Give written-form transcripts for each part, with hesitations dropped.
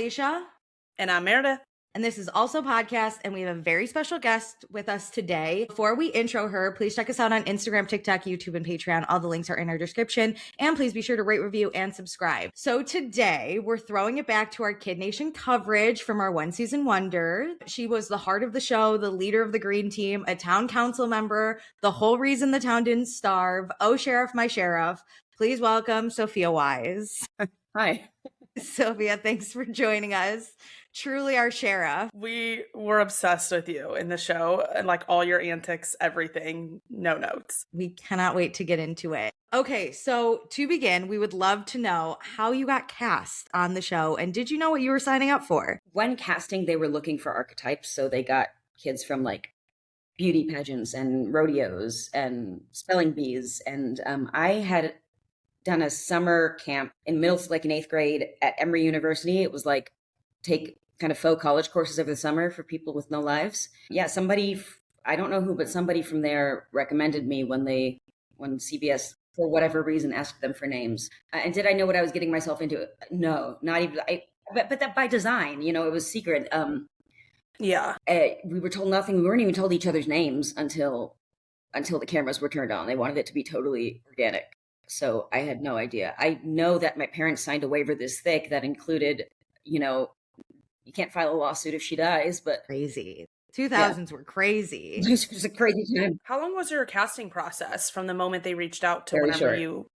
Alicia. And I'm Meredith. And this is also a podcast, and we have a very special guest with us today. Before we intro her, please check us out on Instagram, TikTok, YouTube, and Patreon. All the links are in our description. And please be sure to rate, review, and subscribe. So today, we're throwing it back to our Kid Nation coverage from our one season wonder. She was the heart of the show, the leader of the green team, a town council member, the whole reason the town didn't starve. Oh, Sheriff, my sheriff. Please welcome Sophia Wise. Hi. Sophia, thanks for joining us. Truly our sheriff. We were obsessed with you in the show and like all your antics, everything, no notes. We cannot wait to get into it. Okay, so to begin, we would love to know how you got cast on the show, and did you know what you were signing up for? When casting, they were looking for archetypes, so they got kids from like beauty pageants and rodeos and spelling bees, and I had done a summer camp in middle, like in 8th grade at Emory University. It was like take kind of faux college courses over the summer for people with no lives. Yeah, somebody, I don't know who, but somebody from there recommended me when CBS, for whatever reason, asked them for names. And did I know what I was getting myself into? No, not even. But that by design, you know, it was secret. Yeah. We were told nothing. We weren't even told each other's names until the cameras were turned on. They wanted it to be totally organic. So I had no idea. I know that my parents signed a waiver this thick that included, you know, you can't file a lawsuit if she dies, but crazy. 2000s were crazy. It was a crazy time. How long was your casting process from the moment they reached out to Very whenever short. you...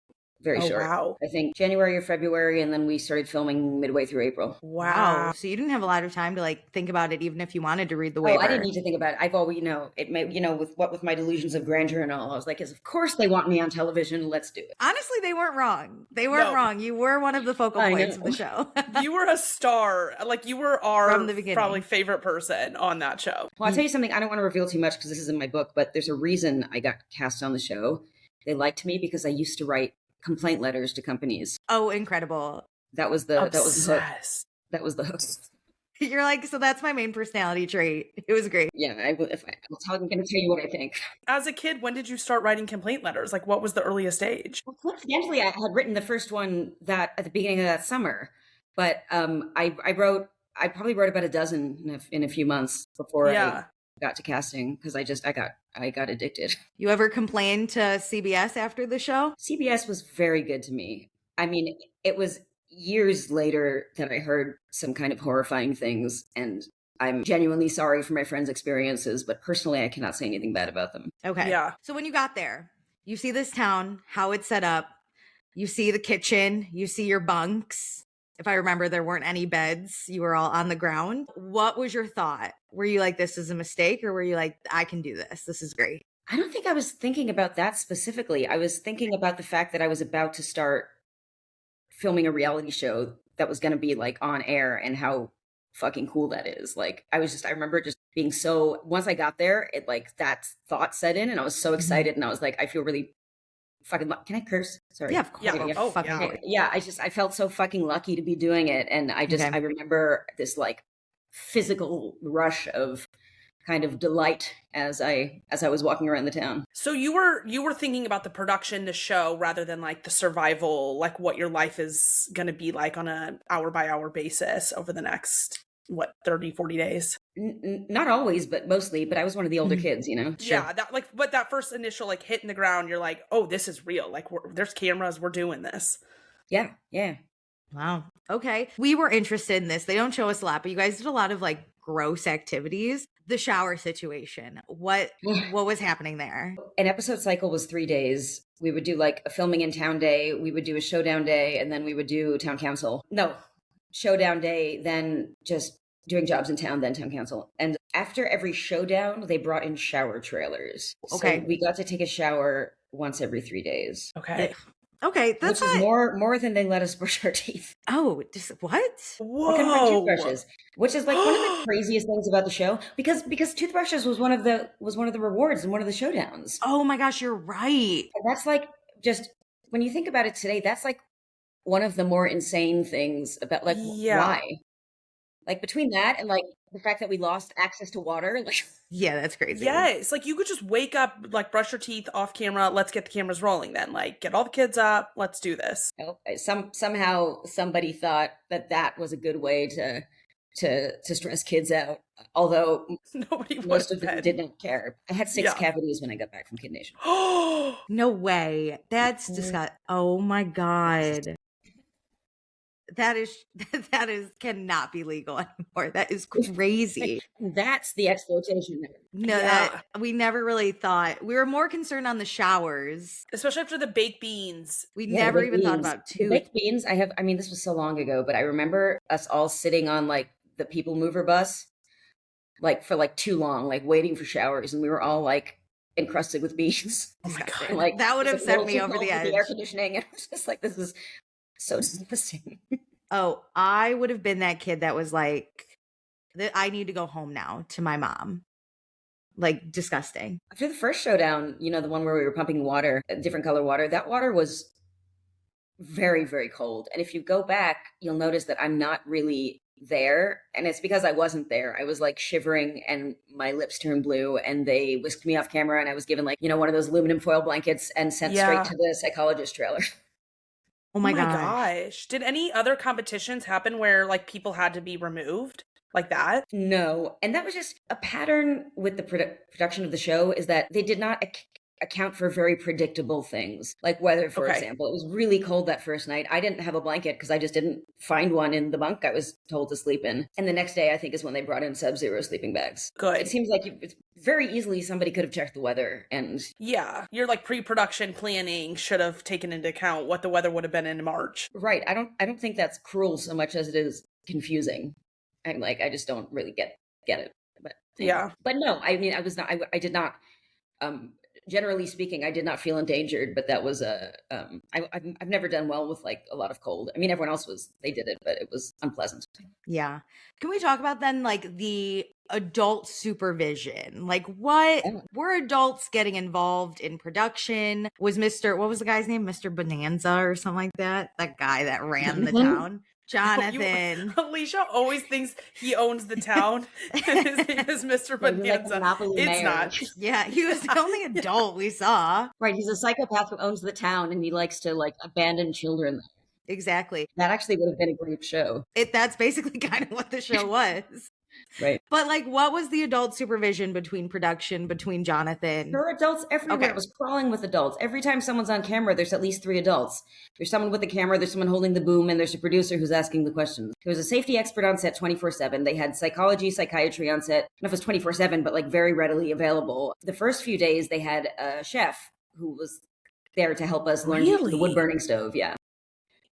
Very Oh, short. wow. I think January or February, and then we started filming midway through April. Wow. So you didn't have a lot of time to like think about it, even if you wanted to read the waiver. Oh, I didn't need to think about it. I've always, with my delusions of grandeur and all, I was like, of course they want me on television. Let's do it. Honestly, they weren't wrong. They weren't wrong. You were one of the focal points of the show. You were a star. Like, you were our From the beginning. Probably favorite person on that show. Well, I'll tell you something. I don't want to reveal too much because this is in my book, but there's a reason I got cast on the show. They liked me because I used to write complaint letters to companies. Oh, incredible. That was the Obsessed. that was the hook. You're like, so that's my main personality trait. It was great. Yeah, I'm going to tell you what I think. As a kid, when did you start writing complaint letters? Like, what was the earliest age? Well, coincidentally, I had written the first one that at the beginning of that summer, but I probably wrote about a dozen in a few months before I got to casting because I got addicted. You ever complained to CBS after the show? CBS was very good to me. I mean, it was years later that I heard some kind of horrifying things, and I'm genuinely sorry for my friends' experiences, but personally, I cannot say anything bad about them. Okay. Yeah. So when you got there, you see this town, how it's set up, you see the kitchen, you see your bunks. If I remember, there weren't any beds. You were all on the ground. What was your thought? Were you like, this is a mistake? Or were you like, I can do this. This is great. I don't think I was thinking about that specifically. I was thinking about the fact that I was about to start filming a reality show that was going to be like on air and how fucking cool that is. Like, I remember just being so, once I got there, it like that thought set in and I was so excited and I was like, I feel really fucking can I curse? Sorry. Yeah, of course. Yeah. Oh, fucking yeah. I felt so fucking lucky to be doing it. And I remember this like physical rush of kind of delight as I was walking around the town. So you were thinking about the production, the show, rather than like the survival, like what your life is going to be like on a hour by hour basis over the next, 30, 40 days? Not always, but mostly. But I was one of the older kids, you know? Sure. Yeah, but that first initial like hit in the ground, you're like, oh, this is real. Like there's cameras, we're doing this. Yeah. Wow. Okay. We were interested in this. They don't show us a lot, but you guys did a lot of like gross activities. The shower situation. What was happening there? An episode cycle was 3 days. We would do like a filming in town day. We would do a showdown day, and then we would do town council. No, showdown day, then just doing jobs in town, then town council. And after every showdown, they brought in shower trailers. Okay. So we got to take a shower once every 3 days. Okay. Okay, that's which is more than they let us brush our teeth. Oh, just what? Whoa. We couldn't find toothbrushes, which is like one of the craziest things about the show because toothbrushes was one of the rewards in one of the showdowns. Oh my gosh, you're right. And that's like just when you think about it today, that's like one of the more insane things about like why. Like between that and like The fact that we lost access to water, like, Yeah, that's crazy. Yes, like you could just wake up, like brush your teeth off camera. Let's get the cameras rolling then. Like get all the kids up. Let's do this. somehow somebody thought that was a good way to stress kids out. Although Nobody would most have of them been. didn't care. I had 6 Yeah. cavities when I got back from Kid Nation. No way. That's disgusting. Oh my God. That is cannot be legal anymore. That is crazy. That's the exploitation there. No, Yeah. that we never really thought. We were more concerned on the showers. Especially after the baked beans. We Yeah, never the even thought beans. about The two. baked beans. I mean, this was so long ago, but I remember us all sitting on like the people mover bus, like for like too long, like waiting for showers, and we were all like encrusted with beans. Oh my God. And, like, That would it have was a sent little me too over the cold with edge. air conditioning, and I was just like, this is so disgusting. Oh, I would have been that kid that was like, I need to go home now to my mom. Like, disgusting. After the first showdown, you know, the one where we were pumping water, different color water, that water was very, very cold. And if you go back, you'll notice that I'm not really there. And it's because I wasn't there. I was like shivering and my lips turned blue and they whisked me off camera and I was given like, you know, one of those aluminum foil blankets and sent straight Yeah. to the psychologist trailer. Oh my gosh. gosh. Did any other competitions happen where like people had to be removed like that? No. And that was just a pattern with the production of the show, is that they did not account for very predictable things, like weather, for Okay. example. It was really cold that first night. I didn't have a blanket because I just didn't find one in the bunk I was told to sleep in. And the next day, I think, is when they brought in sub-zero sleeping bags. Good. It seems like it's very easily somebody could have checked the weather and Yeah. Your like pre-production planning should have taken into account what the weather would have been in March. right. I don't think that's cruel so much as it is confusing. I'm like, I just don't really get it. But Yeah. But no, I mean, I did not generally speaking, I did not feel endangered, but that was I've never done well with like a lot of cold. I mean, everyone else they did it, but it was unpleasant. Yeah. Can we talk about then like the adult supervision? Like what were adults getting involved in production? Was what was the guy's name? Mr. Bonanza or something like that? That guy that ran the town. Jonathan. Alicia always thinks he owns the town. His name is Mr. Bonanza. It's not. Yeah, he was the only adult we saw. Right, he's a psychopath who owns the town and he likes to like abandon children. Exactly. That actually would have been a great show. That's basically kind of what the show was. Right. But like, what was the adult supervision between Jonathan? There are adults everywhere. Okay. It was crawling with adults. Every time someone's on camera, there's at least 3 adults. There's someone with the camera, there's someone holding the boom, and there's a producer who's asking the questions. There was a safety expert on set 24/7. They had psychology, psychiatry on set. I don't know if it was 24/7, but like very readily available. The first few days, they had a chef who was there to help us learn to use the wood burning stove. Yeah.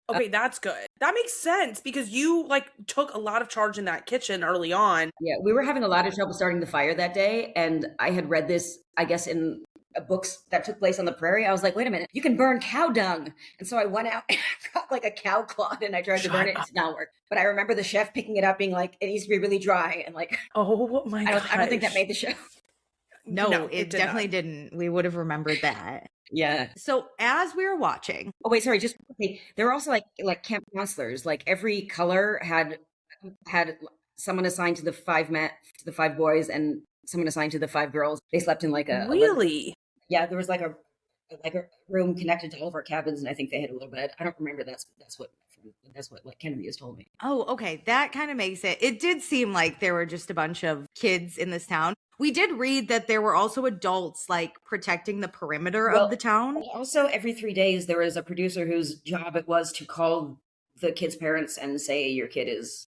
Okay, that's good. That makes sense because you like took a lot of charge in that kitchen early on. Yeah, we were having a lot of trouble starting the fire that day, and I had read this, I guess, in books that took place on the prairie. I was like, wait a minute, you can burn cow dung. And so I went out and got like a cow clod and I tried to burn it. It did not work. But I remember the chef picking it up being like, it needs to be really dry. And like, Oh my god. I don't think that made the show. No, it did definitely not. didn't. We would have remembered that. Yeah. So as we were watching, Oh wait, sorry. Just quickly, there were also like camp counselors. Like every color had someone assigned to the 5 boys and someone assigned to the 5 girls. They slept in like a Really? yeah. There was like a room connected to all of our cabins, and I think they had a little bed. I don't remember. That's what like Kennedy has told me. oh, okay, that kind of makes it. It did seem like there were just a bunch of kids in this town. We did read that there were also adults like protecting the perimeter of the town. Also, every 3 days, there was a producer whose job it was to call the kid's parents and say your kid is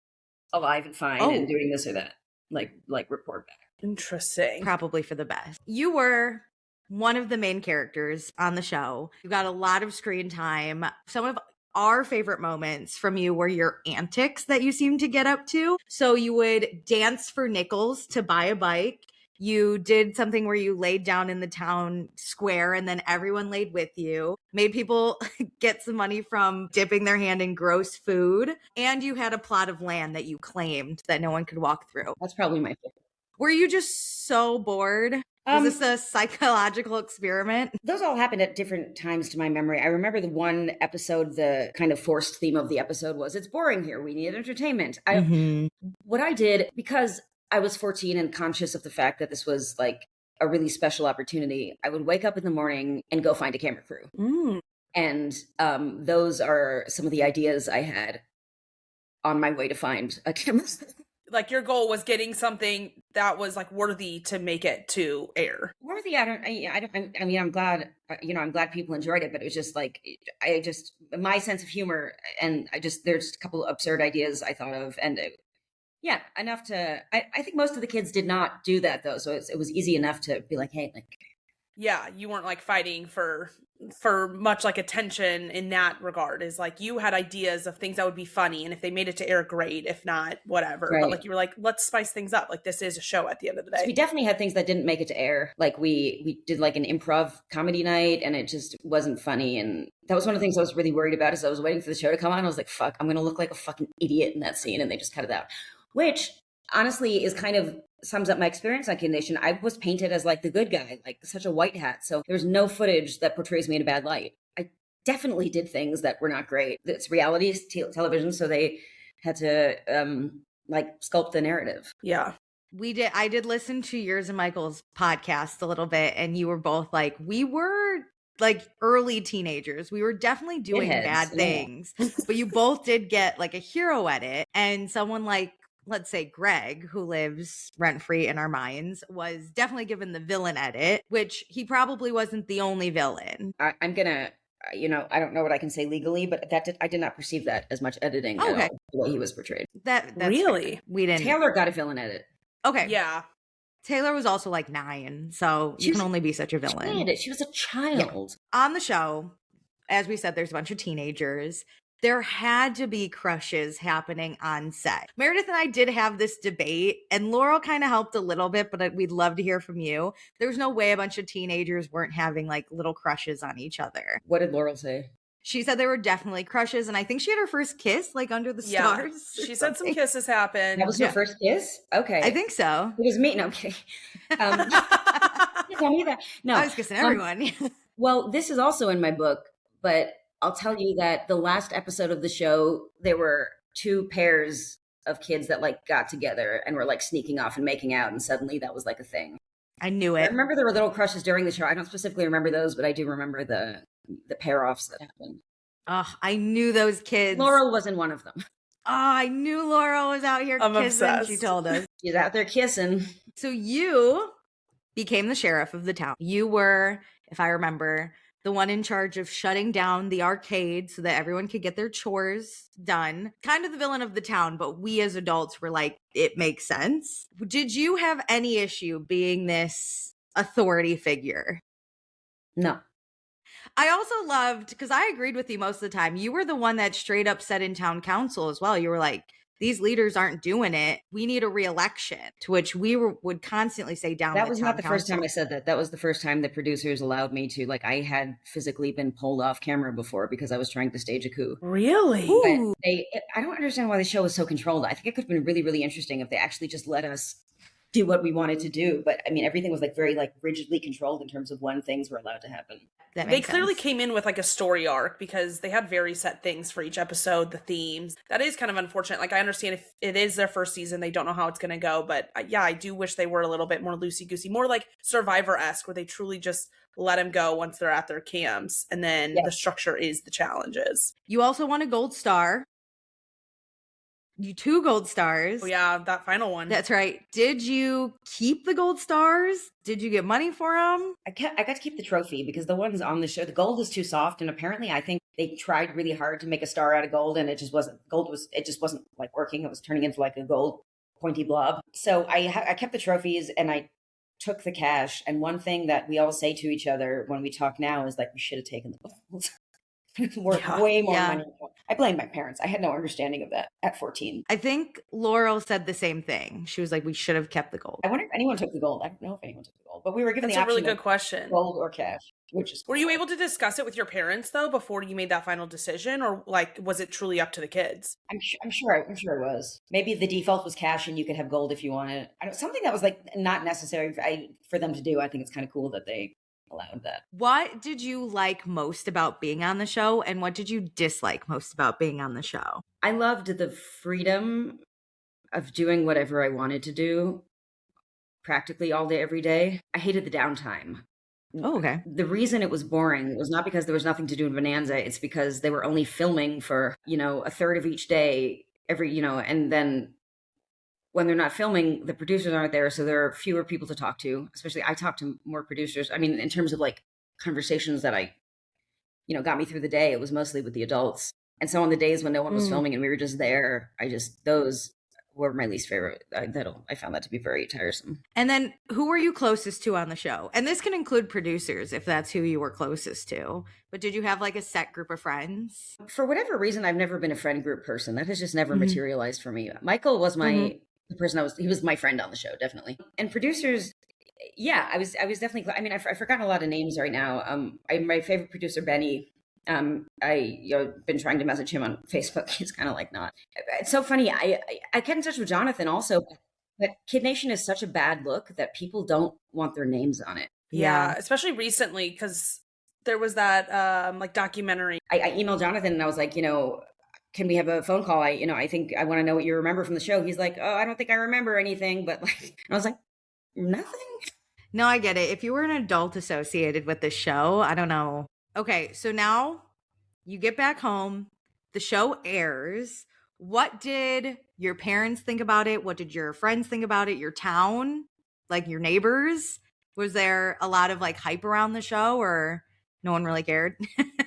alive and fine and doing this or that, like report back. Interesting. Probably for the best. You were one of the main characters on the show. You got a lot of screen time. Some of our favorite moments from you were your antics that you seemed to get up to. So you would dance for nickels to buy a bike. You did something where you laid down in the town square and then everyone laid with you, made people get some money from dipping their hand in gross food. And you had a plot of land that you claimed that no one could walk through. That's probably my favorite. Were you just so bored? Was this a psychological experiment? Those all happened at different times to my memory. I remember the one episode, the kind of forced theme of the episode was, it's boring here. We need entertainment. What I did, because I was 14 and conscious of the fact that this was like a really special opportunity, I would wake up in the morning and go find a camera crew. And those are some of the ideas I had on my way to find a camera. Like your goal was getting something that was like worthy to make it to air. Worthy, I mean, I'm glad, I'm glad people enjoyed it, but it was just like, my sense of humor, and there's a couple of absurd ideas I thought of, and enough to, I think most of the kids did not do that though. So it was easy enough to be like, hey, like, yeah, you weren't like fighting for much like attention in that regard. Is like you had ideas of things that would be funny, and if they made it to air, great. If not, whatever. Right. But like you were like, let's spice things up. Like this is a show at the end of the day. So we definitely had things that didn't make it to air. Like we did like an improv comedy night, and it just wasn't funny. And that was one of the things I was really worried about. Is I was waiting for the show to come on. I was like, fuck, I'm gonna look like a fucking idiot in that scene, and they just cut it out. Which honestly is kind of sums up my experience on Kid Nation. I was painted as like the good guy, like such a white hat. So there's no footage that portrays me in a bad light. I definitely did things that were not great. It's reality television, so they had to like sculpt the narrative. Yeah. I did listen to yours and Michael's podcast a little bit, and you were both like, we were like early teenagers. We were definitely doing bad things, but you both did get like a hero edit, and someone like, let's say Greg, who lives rent-free in our minds, was definitely given the villain edit, which he probably wasn't the only villain. I'm gonna, I don't know what I can say legally, but I did not perceive that as much editing at all, the way he was portrayed. That's really fair. We didn't. Taylor got a villain edit. Okay. Yeah. Taylor was also like 9, so you can only be such a villain. She was a child. Yeah. On the show, as we said, there's a bunch of teenagers. There had to be crushes happening on set. Meredith and I did have this debate, and Laurel kind of helped a little bit, but we'd love to hear from you. There's no way a bunch of teenagers weren't having like little crushes on each other. What did Laurel say? She said there were definitely crushes, and I think she had her first kiss like under the stars. She said some kisses happened. That was her first kiss? Okay. I think so. It was me. No, I'm kidding. Tell me that. No. I was kissing everyone. Well, this is also in my book, but I'll tell you that the last episode of the show, there were 2 pairs of kids that like got together and were like sneaking off and making out, and suddenly that was like a thing. I knew it. I remember there were little crushes during the show. I don't specifically remember those, but I do remember the pair-offs that happened. Oh, I knew those kids. Laurel wasn't one of them. Oh, I knew Laurel was out here kissing. Obsessed. She told us. She's out there kissing. So you became the sheriff of the town. You were, if I remember, the one in charge of shutting down the arcade so that everyone could get their chores done. Kind of the villain of the town, but we as adults were like, it makes sense. Did you have any issue being this authority figure? No. I also loved, because I agreed with you most of the time, you were the one that straight up said in town council as well. You were like, these leaders aren't doing it. We need a re-election, to which we would constantly say down. That was not the first time I said that. That was the first time the producers allowed me to, like, I had physically been pulled off camera before because I was trying to stage a coup. Really? I don't understand why the show was so controlled. I think it could have been really, really interesting if they actually just let us do what we wanted to do. But I mean, everything was like very like rigidly controlled in terms of when things were allowed to happen. They clearly came in with like a story arc because they had very set things for each episode, the themes. That is kind of unfortunate. Like I understand if it is their first season, they don't know how it's going to go. But yeah, I do wish they were a little bit more loosey-goosey, more like Survivor-esque, where they truly just let them go once they're at their camps. And then the structure is the challenges. You also won a gold star. You 2 gold stars. Oh yeah, that final one. That's right. Did you keep the gold stars? Did you get money for them? I got to keep the trophy because the ones on the show, the gold is too soft, and apparently I think they tried really hard to make a star out of gold, and it just wasn't like working. It was turning into like a gold pointy blob. So I kept the trophies and I took the cash. And one thing that we all say to each other when we talk now is like, we should have taken the gold. Worth Yeah. way more Yeah. money. I blame my parents. I had no understanding of that at 14. I think Laurel said the same thing. She was like, we should have kept the gold. I wonder if anyone took the gold. I don't know if anyone took the gold, but we were given That's the a really option good of question. gold or cash, which is Were you cool. able to discuss it with your parents though before you made that final decision, or like was it truly up to the kids? I'm sure it was. Maybe the default was cash, and you could have gold if you wanted. Something that was like not necessary for them to do. I think it's kind of cool that they allowed that. What did you like most about being on the show, and what did you dislike most about being on the show? I loved the freedom of doing whatever I wanted to do practically all day, every day. I hated the downtime. Oh, okay. The reason it was boring was not because there was nothing to do in Bonanza. It's because they were only filming for, a third of each day and then when they're not filming, the producers aren't there. So there are fewer people to talk to, especially I talked to more producers. I mean, in terms of like conversations that got me through the day, it was mostly with the adults. And so on the days when no one was filming and we were just there, those were my least favorite. I found that to be very tiresome. And then who were you closest to on the show? And this can include producers if that's who you were closest to. But did you have like a set group of friends? For whatever reason, I've never been a friend group person. That has just never materialized for me. Michael was the person he was my friend on the show, definitely. And producers, yeah, I was definitely, I mean, I've forgotten a lot of names right now. My favorite producer, Benny, been trying to message him on Facebook. He's kind of like not. It's so funny. I get in touch with Jonathan also, but Kid Nation is such a bad look that people don't want their names on it. Yeah, especially recently because there was that like documentary. I emailed Jonathan and I was like, can we have a phone call? I think I want to know what you remember from the show. He's like, oh, I don't think I remember anything, but like, and I was like, nothing. No, I get it. If you were an adult associated with the show, I don't know. Okay, so now you get back home, the show airs. What did your parents think about it? What did your friends think about it? Your town, like your neighbors? Was there a lot of like hype around the show or no one really cared?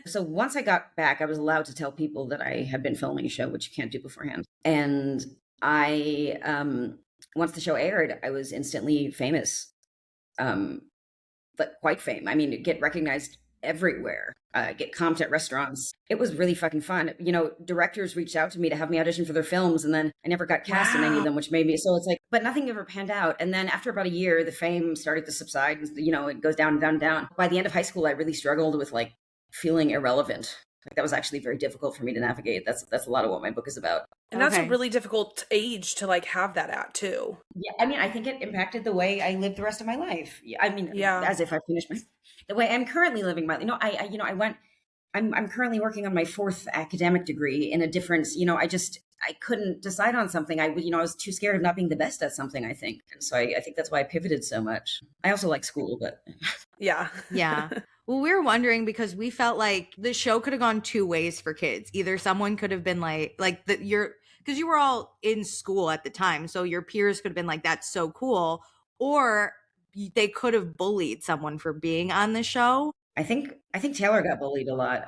So once I got back, I was allowed to tell people that I had been filming a show, which you can't do beforehand. And once the show aired, I was instantly famous. But quite famous. I mean, get recognized everywhere, get comped at restaurants. It was really fucking fun. Directors reached out to me to have me audition for their films, and then I never got cast in any of them, which made me, so it's like, but nothing ever panned out. And then after about a year, the fame started to subside, and it goes down and down and down. By the end of high school, I really struggled with like feeling irrelevant. Like that was actually very difficult for me to navigate. That's a lot of what my book is about. And that's a really difficult age to like have that at too. Yeah, I mean, I think it impacted the way I lived the rest of my life. I mean, as if I finished the way I'm currently living my, I'm currently working on my 4th academic degree in a different, I couldn't decide on something. I was too scared of not being the best at something, I think. And so I think that's why I pivoted so much. I also like school, but. Yeah. Yeah. Well, we were wondering because we felt like the show could have gone 2 ways for kids. Either someone could have been because you were all in school at the time. So your peers could have been like, that's so cool. Or they could have bullied someone for being on the show. I think Taylor got bullied a lot.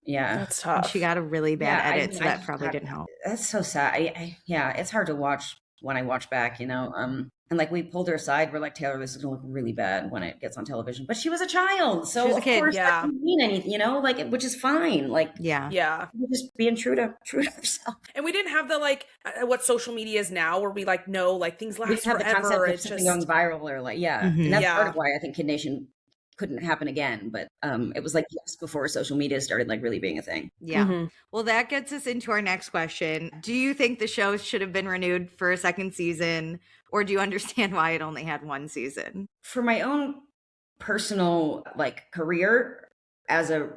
Yeah. That's tough. And she got a really bad edit, so that I probably didn't help. That's so sad. It's hard to watch when I watch back, and like we pulled her aside. We're like, Taylor, this is gonna look really bad when it gets on television. But she was a child, so she was a kid. Of course that didn't mean anything, which is fine. Like, yeah, just being true to herself. And we didn't have the like what social media is now, where we like know like things last we just have forever. The concept of it's something just going viral or like, and that's part of why I think Kid Nation couldn't happen again. But it was like just before social media started like really being a thing. Yeah. Well, that gets us into our next question. Do you think the show should have been renewed for a 2nd season, or do you understand why it only had 1 season? For my own personal like career as a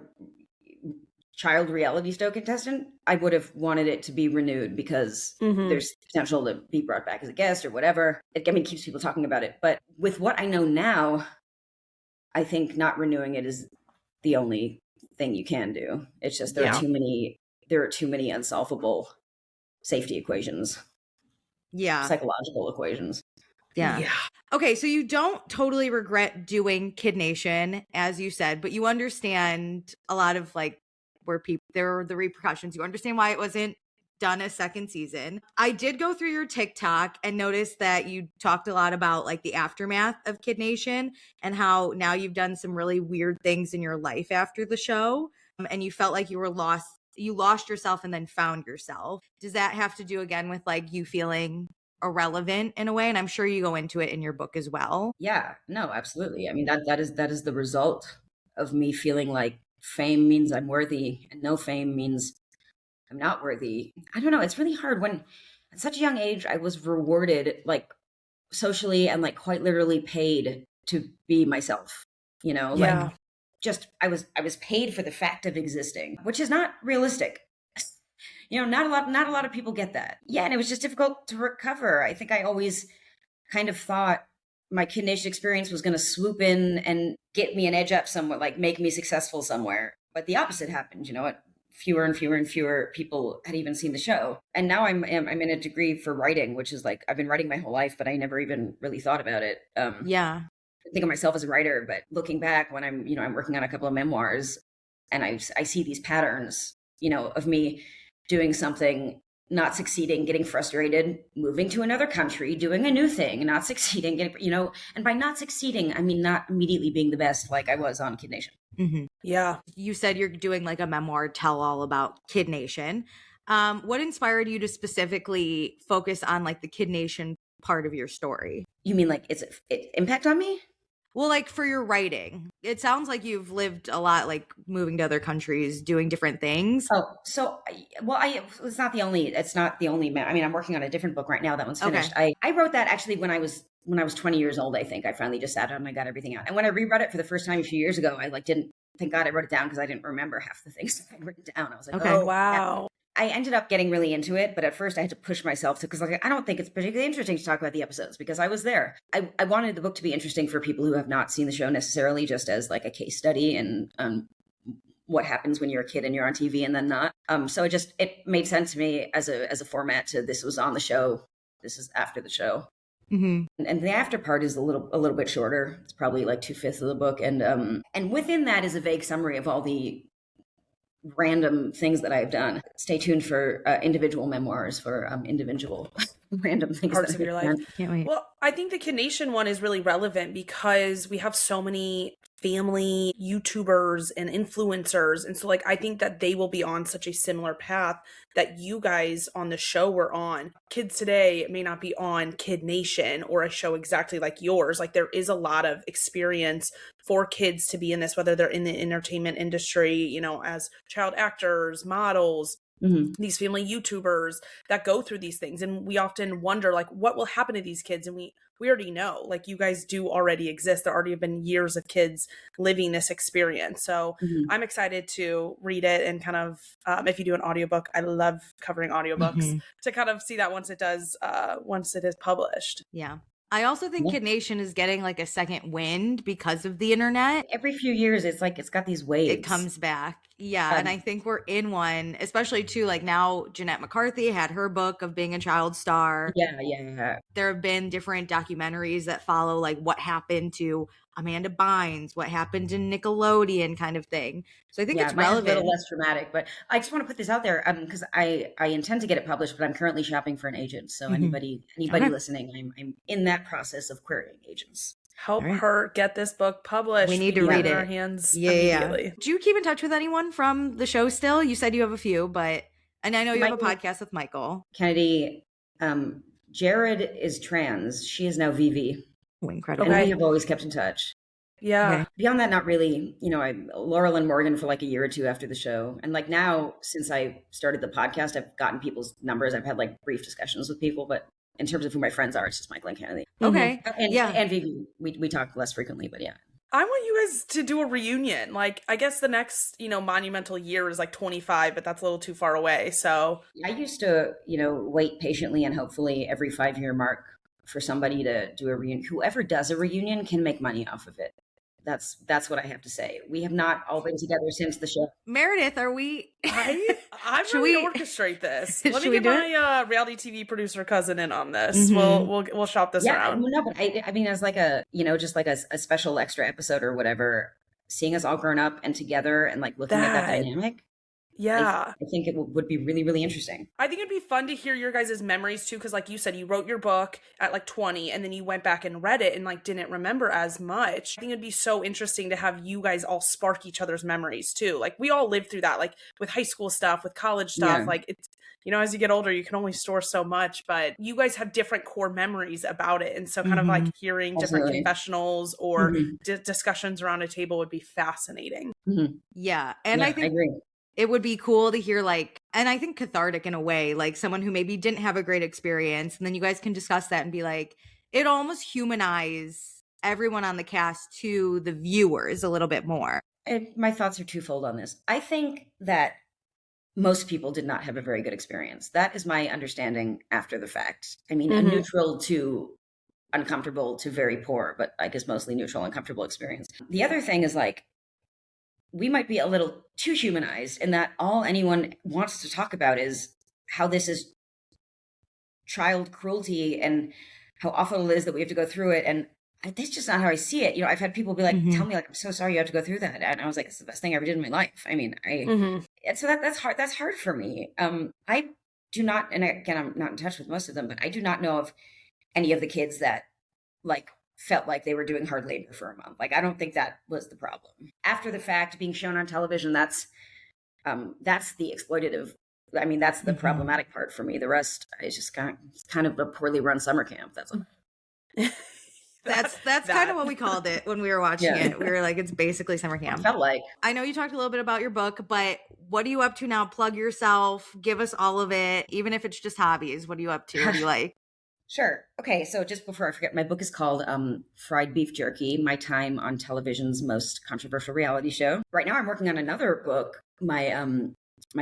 child reality show contestant, I would have wanted it to be renewed because there's potential to be brought back as a guest or whatever. It keeps people talking about it. But with what I know now, I think not renewing it is the only thing you can do. It's just there are too many unsolvable safety equations. Yeah. Psychological equations. Yeah. Okay, so you don't totally regret doing Kid Nation, as you said, but you understand a lot of like where there are the repercussions. You understand why it wasn't done a 2nd season. I did go through your TikTok and notice that you talked a lot about like the aftermath of Kid Nation and how now you've done some really weird things in your life after the show. and you felt like you lost yourself and then found yourself. Does that have to do again with like you feeling irrelevant in a way? And I'm sure you go into it in your book as well. Yeah, no, absolutely. I mean, that is the result of me feeling like fame means I'm worthy and no fame means I'm not worthy. I don't know. It's really hard when at such a young age I was rewarded like socially and like quite literally paid to be myself. Like Yeah. just I was paid for the fact of existing, which is not realistic. Not a lot of people get that. Yeah, and it was just difficult to recover. I think I always kind of thought my Kid Nation experience was going to swoop in and get me an edge up somewhere, like make me successful somewhere. But the opposite happened. Fewer and fewer and fewer people had even seen the show. And now I'm in a degree for writing, which is like I've been writing my whole life, but I never even really thought about it. Yeah. I think of myself as a writer, but looking back when I'm working on a couple of memoirs, and I see these patterns, of me doing something, not succeeding, getting frustrated, moving to another country, doing a new thing, not succeeding, and by not succeeding, I mean not immediately being the best like I was on Kid Nation. Mm-hmm. Yeah. You said you're doing like a memoir tell all about Kid Nation. What inspired you to specifically focus on like the Kid Nation part of your story? You mean like it impact on me? Well, like for your writing, it sounds like you've lived a lot, like moving to other countries, doing different things. Oh, so, it's not the only, I mean, I'm working on a different book right now. That one's finished. Okay. I wrote that actually when I was 20 years old, I think. I finally just sat down and I got everything out. And when I reread it for the first time a few years ago, I like didn't, thank God I wrote it down because I didn't remember half the things that I'd written down. I was like, Okay. oh, Wow. I ended up getting really into it, but at first I had to push myself to, because like I don't think it's particularly interesting to talk about the episodes because I was there. I wanted the book to be interesting for people who have not seen the show necessarily, just as like a case study and what happens when you're a kid and you're on TV and then not. So it made sense to me as a format to this was on the show, this is after the show. Mm-hmm. And the after part is a little bit shorter. It's probably like 2/5 of the book, and within that is a vague summary of all the random things that I've done. Stay tuned for individual memoirs for individual random things Parts that of your I've life. done. Can't wait. Well, I think the Kid Nation one is really relevant because we have so many family YouTubers and influencers. And so like, I think that they will be on such a similar path that you guys on the show were on. Kids today may not be on Kid Nation or a show exactly like yours. Like there is a lot of experience for kids to be in this, whether they're in the entertainment industry, as child actors, models, these family YouTubers that go through these things. And we often wonder like what will happen to these kids. And we already know, like you guys do already exist. There already have been years of kids living this experience. So I'm excited to read it and kind of, if you do an audiobook, I love covering audiobooks to kind of see that once it is published. Yeah. I also think Kid Nation is getting like a second wind because of the internet. Every few years, it's like it's got these waves. It comes back. Yeah. And I think we're in one, especially too, like now Jeanette McCarthy had her book of being a child star. Yeah. There have been different documentaries that follow like what happened to Amanda Bynes, what happened to Nickelodeon kind of thing. So I think it's relevant. A little less dramatic, but I just want to put this out there because I intend to get it published, but I'm currently shopping for an agent. So anybody listening, I'm in that process of querying agents. Help her get this book published. We need to read it in our hands immediately. Yeah. Do you keep in touch with anyone from the show still? You said you have a few, and I know you have a podcast with Michael Kennedy. Jared is trans. She is now VV. Oh, incredible. And we have always kept in touch. Yeah. Okay. Beyond that, not really. Laurel and Morgan for like a year or two after the show. And like now, since I started the podcast, I've gotten people's numbers. I've had like brief discussions with people, but in terms of who my friends are, it's just Michael and Kennedy. Okay. And Vivi, we talk less frequently, but yeah. I want you guys to do a reunion. Like, I guess the next, monumental year is like 25, but that's a little too far away. So I used to, wait patiently and hopefully every 5-year mark for somebody to do a reunion. Whoever does a reunion can make money off of it. That's what I have to say. We have not all been together since the show. Meredith, are we? I'm Should ready we to orchestrate this. Should Let me we get do my reality TV producer cousin in on this. We'll shop this around. No, but I mean, as like a just like a special extra episode or whatever, seeing us all grown up and together and like looking at that dynamic. Yeah. I think it would be really, really interesting. I think it'd be fun to hear your guys' memories too, because like you said, you wrote your book at like 20 and then you went back and read it and like didn't remember as much. I think it'd be so interesting to have you guys all spark each other's memories too. Like we all lived through that, like with high school stuff, with college stuff. Yeah. Like it's, you know, as you get older, you can only store so much, but you guys have different core memories about it. And so kind of like hearing different Absolutely. confessionals or discussions around a table would be fascinating. Yeah. And Yeah, I think agree. it would be cool to hear like, and I think cathartic in a way, like someone who maybe didn't have a great experience. And then you guys can discuss that and be like, it almost humanize everyone on the cast to the viewers a little bit more. My thoughts are twofold on this. I think that most people did not have a very good experience. That is my understanding after the fact. I mean, a neutral to uncomfortable to very poor, but I guess mostly neutral, uncomfortable experience. The other thing is like, we might be a little too humanized in that all anyone wants to talk about is how this is child cruelty and how awful it is that we have to go through it. And that's just not how I see it. You know, I've had people be like, tell me like, I'm so sorry you have to go through that. And I was like, it's the best thing I ever did in my life. I mean, and so that's hard. That's hard for me. I do not, and again, I'm not in touch with most of them, but I do not know of any of the kids that like felt like they were doing hard labor for a month. Like, I don't think that was the problem. After the fact, being shown on television, that's the exploitative. I mean, that's the problematic part for me. The rest is just kind of a poorly run summer camp. That's all. That's kind of what we called it when we were watching it. We were like, it's basically summer camp. It felt like. I know you talked a little bit about your book, but what are you up to now? Plug yourself. Give us all of it, even if it's just hobbies. What are you up to? What do you like? Sure. Okay. So just before I forget, my book is called Fried Beef Jerky, My Time on Television's Most Controversial Reality Show. Right now I'm working on another book. My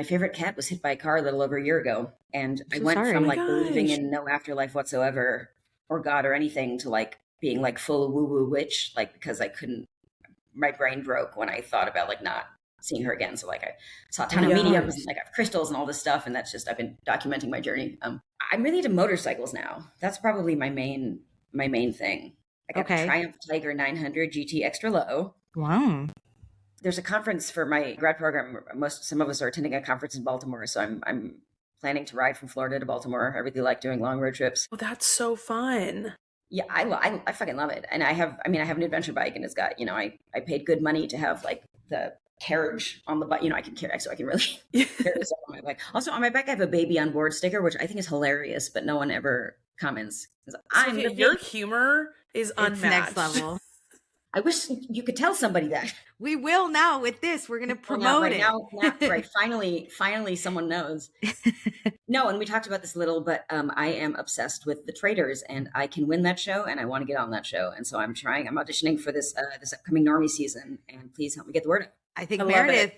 favorite cat was hit by a car a little over a year ago. And I went from like believing in no afterlife whatsoever or God or anything to like being like full woo-woo witch, like because my brain broke when I thought about like not seeing her again. So like I saw a ton of mediums and like I have crystals and all this stuff. And that's just, I've been documenting my journey. I'm really into motorcycles now. That's probably my main thing. I got a Triumph Tiger 900 GT extra low. Wow. There's a conference for my grad program. Some of us are attending a conference in Baltimore. So I'm planning to ride from Florida to Baltimore. I really like doing long road trips. Oh, that's so fun. Yeah, I fucking love it. And I have an adventure bike and it's got, you know, I paid good money to have like the carriage on the bike, you know, I can carry, so I can really carry this up on my bike. Also on my bike, I have a baby on board sticker, which I think is hilarious, but no one ever comments. Sophia, your humor is unmatched. Next level. I wish you could tell somebody that. We will now with this. We're going to promote it. Right. Finally, someone knows. No, and we talked about this a little, but I am obsessed with The Traitors, and I can win that show, and I want to get on that show. And so I'm auditioning for this upcoming Normie season, and please help me get the word out. I think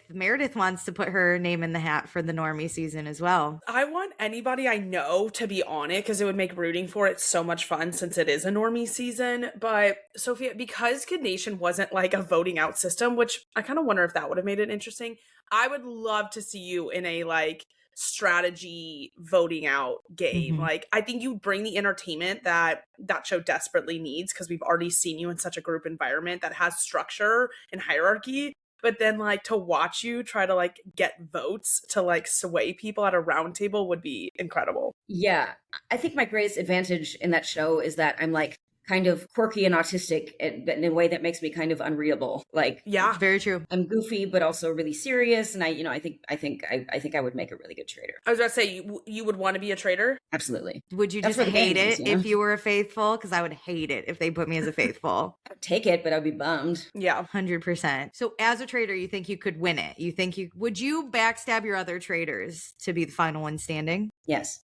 Meredith wants to put her name in the hat for the Normie season as well. I want anybody I know to be on it because it would make rooting for it so much fun since it is a Normie season. But Sophia, because Kid Nation wasn't like a voting out system, which I kind of wonder if that would have made it interesting, I would love to see you in a like strategy voting out game. Like, I think you bring the entertainment that show desperately needs because we've already seen you in such a group environment that has structure and hierarchy. But then like to watch you try to like get votes to like sway people at a round table would be incredible. Yeah. I think my greatest advantage in that show is that I'm like kind of quirky and autistic in a way that makes me kind of unreadable. Like, yeah, very true. I'm goofy, but also really serious. And I think I would make a really good traitor. I was about to say, you would want to be a traitor? Absolutely. Would you just hate it if you were a faithful? Because I would hate it if they put me as a faithful. I would take it, but I'd be bummed. Yeah. 100%. So as a traitor, you think you could win it? Would you backstab your other traitors to be the final one standing? Yes.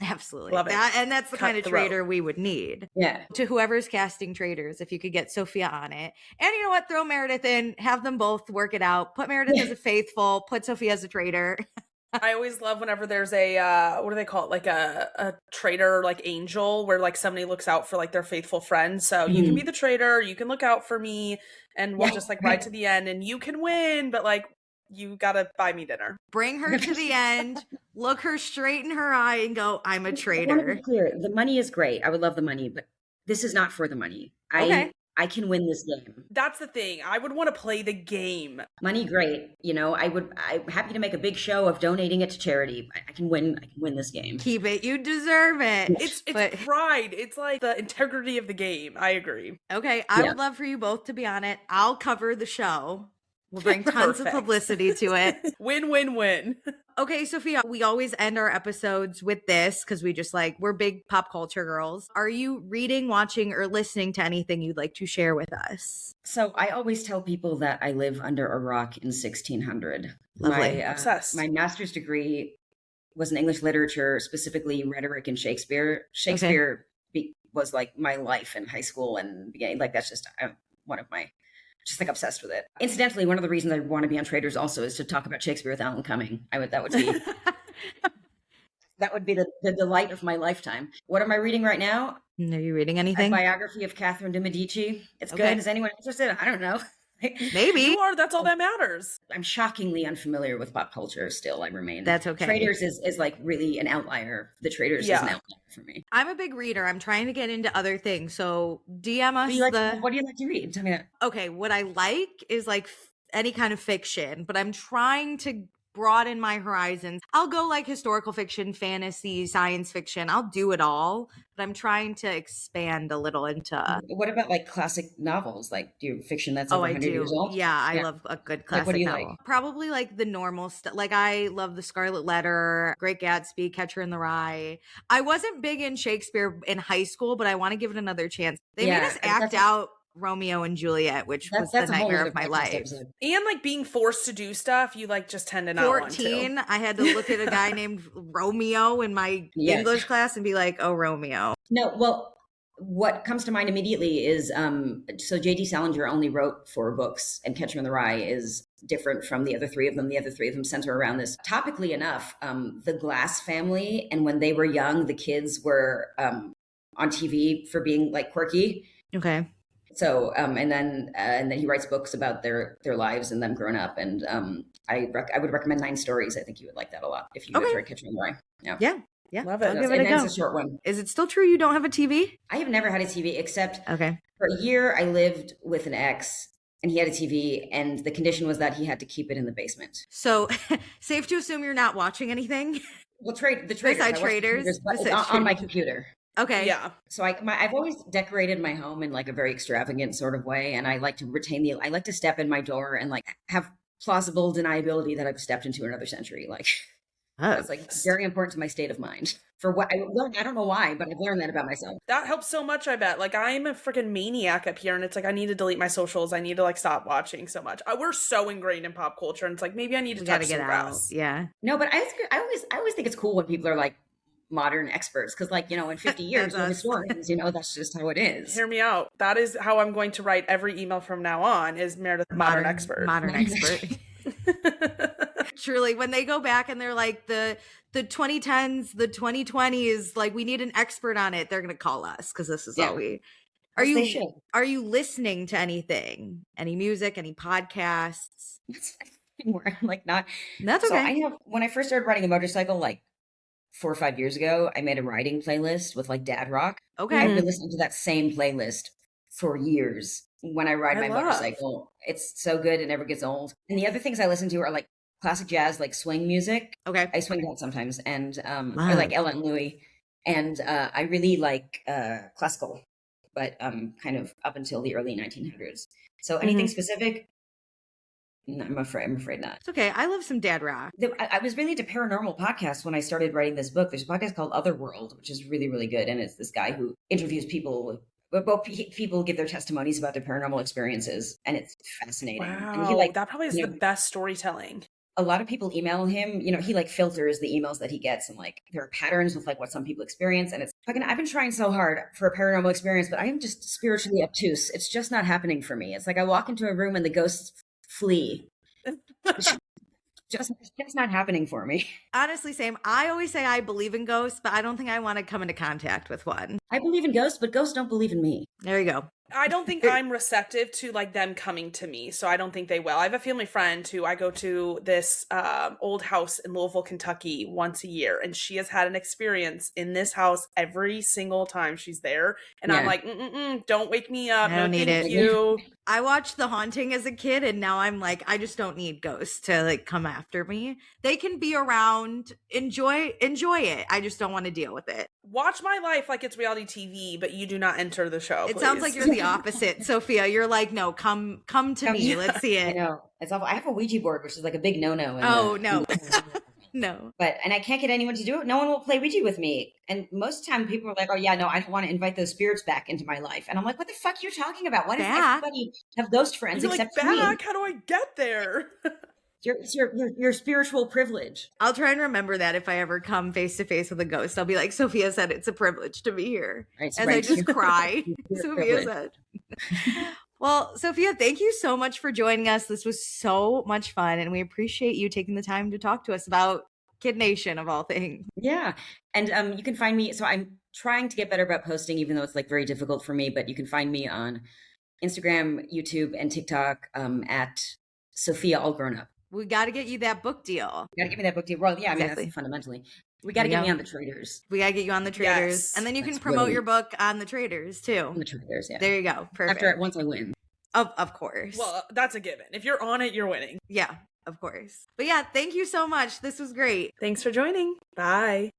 Absolutely. Love it. And that's the kind of traitor we would need. Yeah. To whoever's casting traitors, if you could get Sophia on it. And you know what? Throw Meredith in, have them both work it out. Put Meredith as a faithful, put Sophia as a traitor. I always love whenever there's a, what do they call it? Like a traitor, like angel, where like somebody looks out for like their faithful friends. So you can be the traitor, you can look out for me, and we'll just like ride to the end and you can win, but like, you gotta buy me dinner. Bring her to the end, look her straight in her eye and go, I'm a traitor. I want to be clear, the money is great. I would love the money, but this is not for the money. Okay. I can win this game. That's the thing. I would want to play the game. Money, great. I'm happy to make a big show of donating it to charity. I can win this game. Keep it. You deserve it. It's pride. It's like the integrity of the game. I agree. Okay. I would love for you both to be on it. I'll cover the show. We'll bring tons of publicity to it. Win, win, win. Okay, Sophia, we always end our episodes with this because we're big pop culture girls. Are you reading, watching, or listening to anything you'd like to share with us? So I always tell people that I live under a rock in 1600. Lovely. Obsessed. My master's degree was in English literature, specifically rhetoric and Shakespeare. Shakespeare was like my life in high school and beginning. Like that's just one of my... Just like obsessed with it. Incidentally, one of the reasons I want to be on Traders also is to talk about Shakespeare with Alan Cumming. That would be the delight of my lifetime. What am I reading right now? Are you reading anything? A biography of Catherine de Medici. It's good. Is anyone interested? I don't know. Maybe. You are. That's all that matters. I'm shockingly unfamiliar with pop culture still. I remain. That's okay. Traders is like really an outlier. The Traders is an outlier for me. I'm a big reader. I'm trying to get into other things. So DM us. What do you like to read? Tell me that. Okay. What I like is like any kind of fiction, but I'm trying to broaden my horizons. I'll go like historical fiction, fantasy, science fiction. I'll do it all, but I'm trying to expand a little into... What about like classic novels? Like do you fiction that's over 100 years old? Yeah, I love a good classic what do you novel. like? Probably like the normal stuff. Like I love The Scarlet Letter, Great Gatsby, Catcher in the Rye. I wasn't big in Shakespeare in high school, but I want to give it another chance. They made us act out Romeo and Juliet, which was the nightmare of my life. Episode. And like being forced to do stuff, you like just tend to not 14, want to. I had to look at a guy named Romeo in my English class and be like, oh, Romeo. No, well, what comes to mind immediately is, so J.D. Salinger only wrote 4 books, and Catcher in the Rye is different from the other 3 of them. The other 3 of them center around this. Topically enough, the Glass family, and when they were young, the kids were on TV for being like quirky. Okay. So, and then he writes books about their lives and them growing up. And I would recommend 9 Stories. I think you would like that a lot if you read Catcher in the Rye. Yeah. Love it. I'll give it a go. It's a short one. Is it still true you don't have a TV? I have never had a TV except for a year I lived with an ex and he had a TV and the condition was that he had to keep it in the basement. So safe to assume you're not watching anything? Well, the Traders. On my computer. Okay. Yeah. So I've always decorated my home in like a very extravagant sort of way. And I like to retain I like to step in my door and like have plausible deniability that I've stepped into another century. Like that's like very important to my state of mind. For what I learned, I don't know why, but I've learned that about myself. That helps so much, I bet. Like I'm a freaking maniac up here and it's like I need to delete my socials. I need to like stop watching so much. We're so ingrained in pop culture and it's like maybe I need to touch some grass. Yeah. No, but I always think it's cool when people are like modern experts because like in 50 years we're historians, that's just how it is. Hear me out. That is how I'm going to write every email from now on is Meredith modern expert. Modern expert. Truly, when they go back and they're like the 2010s, the 2020s, like we need an expert on it, they're gonna call us because this is all we are. Are you listening to anything? Any music, any podcasts? Where I'm like not. That's okay. So when I first started riding a motorcycle like 4 or 5 years ago, I made a riding playlist with like dad rock. Okay. I've been listening to that same playlist for years when I ride my motorcycle. It's so good. It never gets old. And the other things I listen to are like classic jazz, like swing music. Okay. I swing that sometimes. And I like Ella and Louis. And I really like classical, but kind of up until the early 1900s. So anything specific? No, I'm afraid not. It's okay. I love some dad rock. I was really into paranormal podcasts when I started writing this book. There's a podcast called Otherworld, which is really, really good. And it's this guy who interviews people. Both people give their testimonies about their paranormal experiences. And it's fascinating. Wow. And that probably is the best storytelling. A lot of people email him, he like filters the emails that he gets. And like there are patterns with like what some people experience. And it's fucking, I've been trying so hard for a paranormal experience, but I am just spiritually obtuse. It's just not happening for me. It's like I walk into a room and the ghosts flee. just not happening for me. Honestly, same. I always say I believe in ghosts, but I don't think I want to come into contact with one. I believe in ghosts, but ghosts don't believe in me. There you go. I don't think I'm receptive to like them coming to me, so I don't think they will. I have a family friend who I go to this old house in Louisville, Kentucky once a year, and she has had an experience in this house every single time she's there. And I'm like, don't wake me up. I don't no, need thank it. you. I watched The Haunting as a kid, and now I'm like, I just don't need ghosts to like come after me. They can be around, enjoy it. I just don't want to deal with it. Watch my life like it's reality TV, but you do not enter the show. It please. sounds like you're the opposite, Sophia. You're like, no, come to me. Let's see I it. know. It's awful. I have a Ouija board, which is like a big no-no. Oh, no. No. And I can't get anyone to do it. No one will play Ouija with me. And most of the time people are like, oh yeah, no, I don't want to invite those spirits back into my life. And I'm like, what the fuck are you talking about? Why does everybody have ghost friends except like, for me? How do I get there? It's your spiritual privilege. I'll try and remember that if I ever come face to face with a ghost. I'll be like, Sophia said it's a privilege to be here. Right, As I just cry. Sophia said. Well, Sophia, thank you so much for joining us. This was so much fun, and we appreciate you taking the time to talk to us about Kid Nation of all things. Yeah. And you can find me. So I'm trying to get better about posting, even though it's like very difficult for me, but you can find me on Instagram, YouTube, and TikTok at Sophia All Grown Up. We got to get you that book deal. You got to give me that book deal. Well, yeah, I mean, Exactly. that's fundamentally. We got to get me on the Traders. We got to get you on the Traders. Yes. And then you can That's promote really- your book on the Traders too. On the Traders, yeah. There you go. Perfect. Once I win. Of course. Well, that's a given. If you're on it, you're winning. Yeah, of course. But yeah, thank you so much. This was great. Thanks for joining. Bye.